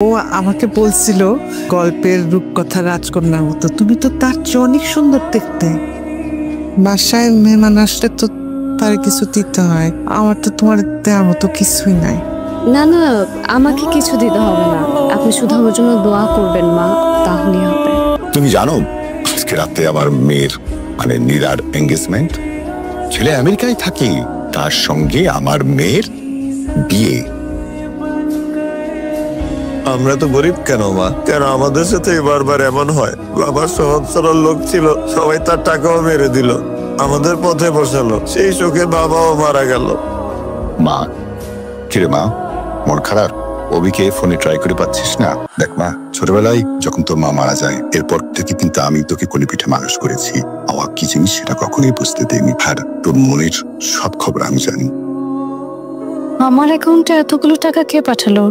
ও আমাকে বলছিল গল্পের রূপকথা রাজকন্যার মতো, তুমি তো তার চেয়ে অনেক সুন্দর দেখতে। বাসায় মেহমান আসলে তো তার কিছু দিতে হয়, আমার তো তোমার দেওয়ার মতো কিছুই নাই। না না, আমাকে কিছু দিতে হবে না, আপনি শুধু আমার জন্য দোয়া করবেন মা, তাহলেই হবে। তুমি জানো আজকে রাতে আমার মেয়ের মানে নীরার এঙ্গেজমেন্ট। ছেলে আমেরিকায় থাকে, তার সঙ্গে আমার মেয়ের বিয়ে। আমরা তো গরিব কেন মা? কেন আমাদের সাথে বারবার এমন হয়? বাবার সহজ সরল লোক ছিল, সবাই তার টাকাও মেরে দিল, আমাদের পথে বসালো, সেই শোকে বাবাও মারা গেল। মা কিরে মা, মন খারাপ? অভিকে ফোনে ট্রাই করে পাচ্ছিস না? দেখ মা, ছোটবেলায় যখন তোর মা মারা যায় এরপর থেকে কিন্তু আমি তোকে কোলে পিঠে মানুষ করেছি। আমার কি জিনিস সেটা কখনোই বুঝতে দেয়নি। আর তোর মনের সব খবর আমি জানি। আমার অ্যাকাউন্টে এতগুলো টাকা কে পাঠালো?